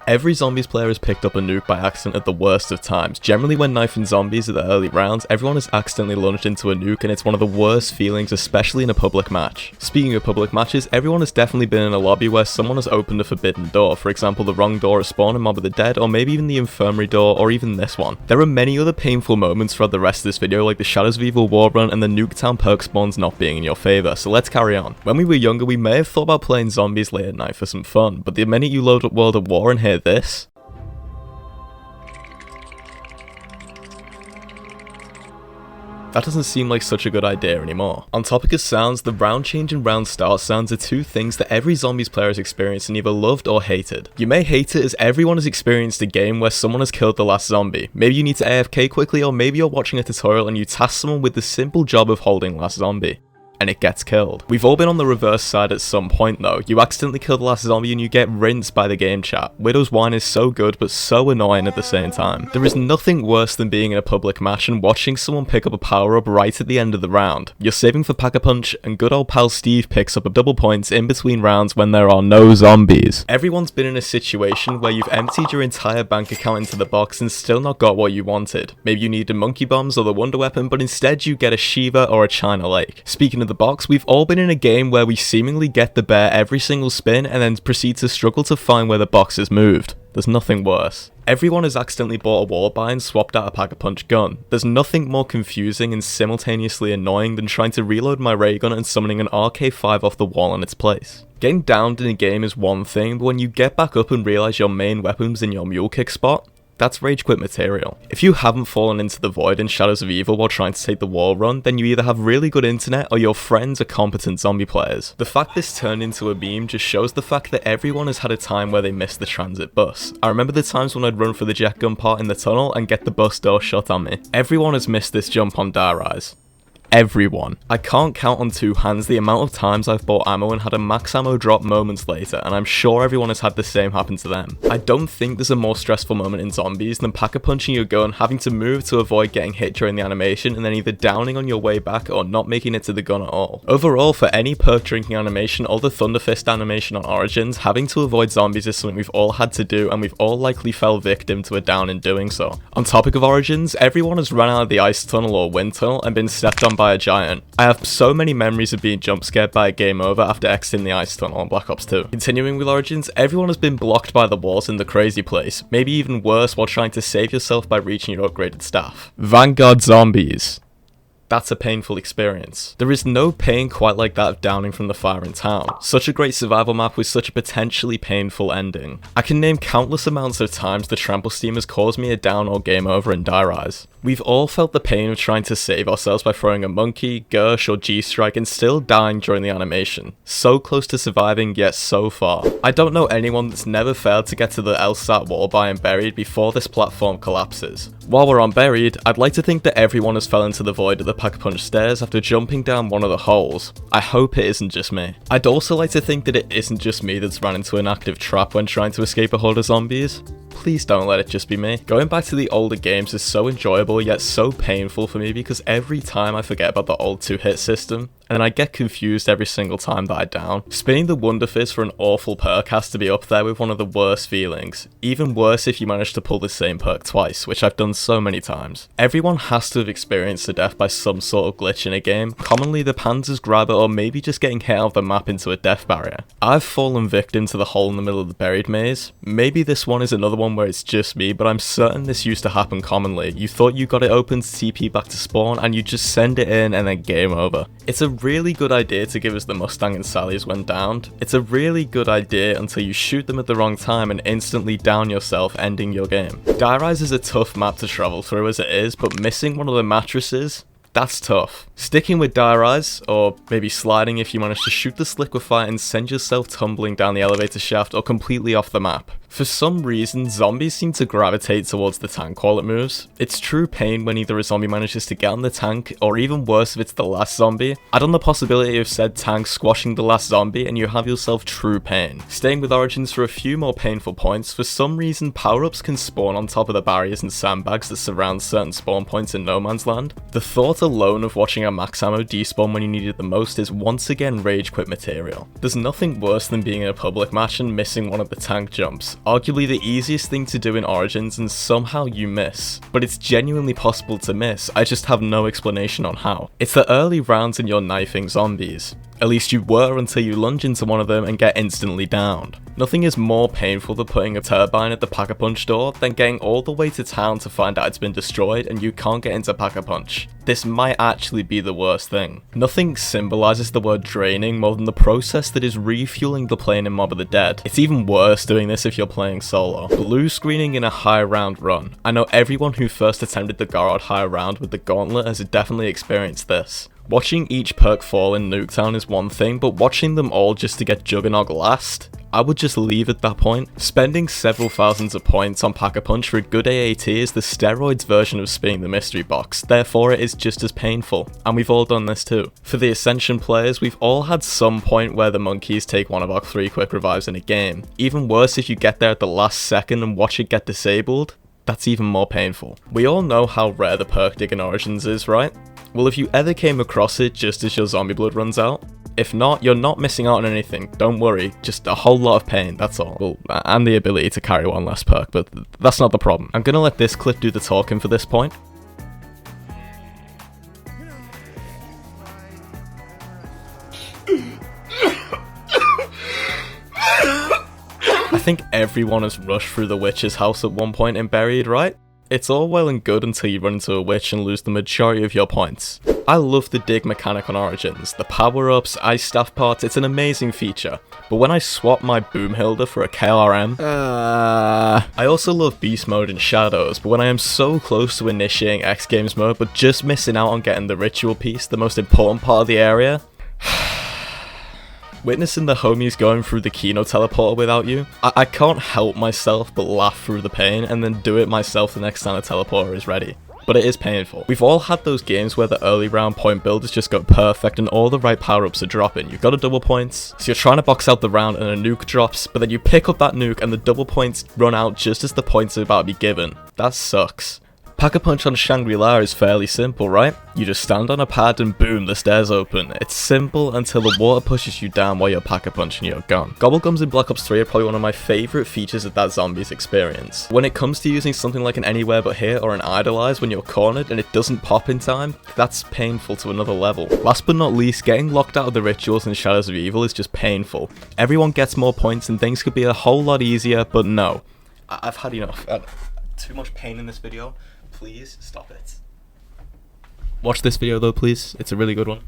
Every Zombies player has picked up a nuke by accident at the worst of times. Generally when knifing zombies at the early rounds, everyone has accidentally lunged into a nuke and it's one of the worst feelings, especially in a public match. Speaking of public matches, everyone has definitely been in a lobby where someone has opened a forbidden door, for example the wrong door at spawn in Mob of the Dead, or maybe even the infirmary door, or even this one. There are many other painful moments throughout the rest of this video, like the Shadows of Evil war run and the Nuketown perk spawns not being in your favour, so let's carry on. When we were younger, we may have thought about playing zombies late at night for some fun, but the minute you load up World at War and hear this, that doesn't seem like such a good idea anymore. On topic of sounds, the round change and round start sounds are two things that every Zombies player has experienced and either loved or hated. You may hate it as everyone has experienced a game where someone has killed the last zombie. Maybe you need to AFK quickly, or maybe you're watching a tutorial and you task someone with the simple job of holding last zombie, and it gets killed. We've all been on the reverse side at some point though. You accidentally kill the last zombie and you get rinsed by the game chat. Widow's Wine is so good but so annoying at the same time. There is nothing worse than being in a public match and watching someone pick up a power up right at the end of the round. You're saving for Pack-a-Punch and good old pal Steve picks up a double points in between rounds when there are no zombies. Everyone's been in a situation where you've emptied your entire bank account into the box and still not got what you wanted. Maybe you needed monkey bombs or the wonder weapon, but instead you get a Shiva or a China Lake. Speaking of the box, we've all been in a game where we seemingly get the bear every single spin and then proceed to struggle to find where the box is moved. There's nothing worse. Everyone has accidentally bought a wall buy and swapped out a Pack-a-Punch gun. There's nothing more confusing and simultaneously annoying than trying to reload my ray gun and summoning an RK5 off the wall in its place. Getting downed in a game is one thing, but when you get back up and realise your main weapon's in your mule kick spot, that's rage quit material. If you haven't fallen into the void in Shadows of Evil while trying to take the wall run, then you either have really good internet or your friends are competent zombie players. The fact this turned into a meme just shows the fact that everyone has had a time where they missed the transit bus. I remember the times when I'd run for the jet gun part in the tunnel and get the bus door shut on me. Everyone has missed this jump on DWAEGames. Everyone. I can't count on two hands the amount of times I've bought ammo and had a max ammo drop moments later, and I'm sure everyone has had the same happen to them. I don't think there's a more stressful moment in zombies than Pack-a-Punching your gun, having to move to avoid getting hit during the animation, and then either downing on your way back or not making it to the gun at all. Overall, for any perk drinking animation or the Thunder Fist animation on Origins, having to avoid zombies is something we've all had to do, and we've all likely fell victim to a down in doing so. On topic of Origins, everyone has run out of the ice tunnel or wind tunnel and been stepped on by a giant. I have so many memories of being jump scared by a game over after exiting the ice tunnel on Black Ops 2. Continuing with Origins, everyone has been blocked by the walls in the crazy place, maybe even worse while trying to save yourself by reaching your upgraded staff. Vanguard Zombies. That's a painful experience. There is no pain quite like that of downing from the fire in town. Such a great survival map with such a potentially painful ending. I can name countless amounts of times the trample steam has caused me a down or game over in DWAEGames. We've all felt the pain of trying to save ourselves by throwing a monkey, Gersh or G-strike and still dying during the animation. So close to surviving yet so far. I don't know anyone that's never failed to get to the LSAT wall by and buried before this platform collapses. While we're on buried, I'd like to think that everyone has fell into the void at the Pack-a-Punch stairs after jumping down one of the holes. I hope it isn't just me. I'd also like to think that it isn't just me that's ran into an active trap when trying to escape a horde of zombies. Please don't let it just be me. Going back to the older games is so enjoyable yet so painful for me because every time I forget about the old 2-hit system, and I get confused every single time that I down. Spinning the Wonder Fizz for an awful perk has to be up there with one of the worst feelings. Even worse if you manage to pull the same perk twice, which I've done so many times. Everyone has to have experienced a death by some sort of glitch in a game, commonly the Panzer's grabber or maybe just getting hit out of the map into a death barrier. I've fallen victim to the hole in the middle of the buried maze. Maybe this one is another one where it's just me, but I'm certain this used to happen commonly. You thought you got it open to TP back to spawn and you just send it in and then game over. It's a really good idea to give us the Mustang and Sally's when downed. It's a really good idea until you shoot them at the wrong time and instantly down yourself, ending your game. DWAEGames is a tough map to travel through as it is, but missing one of the mattresses, that's tough. Sticking with DWAEGames, or maybe sliding if you manage to shoot this liquefy and send yourself tumbling down the elevator shaft or completely off the map. For some reason, zombies seem to gravitate towards the tank while it moves. It's true pain when either a zombie manages to get on the tank, or even worse if it's the last zombie. Add on the possibility of said tank squashing the last zombie and you have yourself true pain. Staying with Origins for a few more painful points, for some reason power-ups can spawn on top of the barriers and sandbags that surround certain spawn points in No Man's Land. The thought alone of watching a max ammo despawn when you need it the most is once again rage quit material. There's nothing worse than being in a public match and missing one of the tank jumps. Arguably the easiest thing to do in Origins, and somehow you miss. But it's genuinely possible to miss, I just have no explanation on how. It's the early rounds and you're knifing zombies. At least you were until you lunge into one of them and get instantly downed. Nothing is more painful than putting a turbine at the Pack-a-Punch door than getting all the way to town to find out it's been destroyed and you can't get into Pack-a-Punch. This might actually be the worst thing. Nothing symbolizes the word draining more than the process that is refueling the plane in Mob of the Dead. It's even worse doing this if you're playing solo. Blue screening in a high round run. I know everyone who first attempted the Garrod high round with the gauntlet has definitely experienced this. Watching each perk fall in Nuketown is one thing, but watching them all just to get Juggernog last? I would just leave at that point. Spending several thousands of points on Pack-a-Punch for a good AAT is the steroids version of spinning the mystery box, therefore it is just as painful, and we've all done this too. For the Ascension players, we've all had some point where the monkeys take one of our 3 quick revives in a game. Even worse if you get there at the last second and watch it get disabled, that's even more painful. We all know how rare the perk dig in Origins is, right? Well, if you ever came across it just as your zombie blood runs out, if not, you're not missing out on anything, don't worry, just a whole lot of pain, that's all. Well, and the ability to carry one less perk, but that's not the problem. I'm gonna let this clip do the talking for this point. I think everyone has rushed through the witch's house at one point in Buried, right? It's all well and good until you run into a witch and lose the majority of your points. I love the dig mechanic on Origins, the power-ups, ice staff parts, it's an amazing feature. But when I swap my Boomhilda for a KRM, I also love Beast Mode and Shadows, but when I am so close to initiating X Games mode but just missing out on getting the ritual piece, the most important part of the area, witnessing the homies going through the Kino teleporter without you, I can't help myself but laugh through the pain and then do it myself the next time the teleporter is ready. But it is painful. We've all had those games where the early round point builders just go perfect and all the right power-ups are dropping. You've got a double points, so you're trying to box out the round and a nuke drops, but then you pick up that nuke and the double points run out just as the points are about to be given. That sucks. Pack-a-Punch on Shangri-La is fairly simple, right? You just stand on a pad and boom, the stairs open. It's simple until the water pushes you down while you're Pack-a-Punch and you're gone. Gobblegums in Black Ops 3 are probably one of my favourite features of that Zombies experience. When it comes to using something like an Anywhere But Here or an Idolize when you're cornered and it doesn't pop in time, that's painful to another level. Last but not least, getting locked out of the rituals and Shadows of Evil is just painful. Everyone gets more points and things could be a whole lot easier, but no. I've had enough. Too much pain in this video. Please stop it. Watch this video though, please. It's a really good one.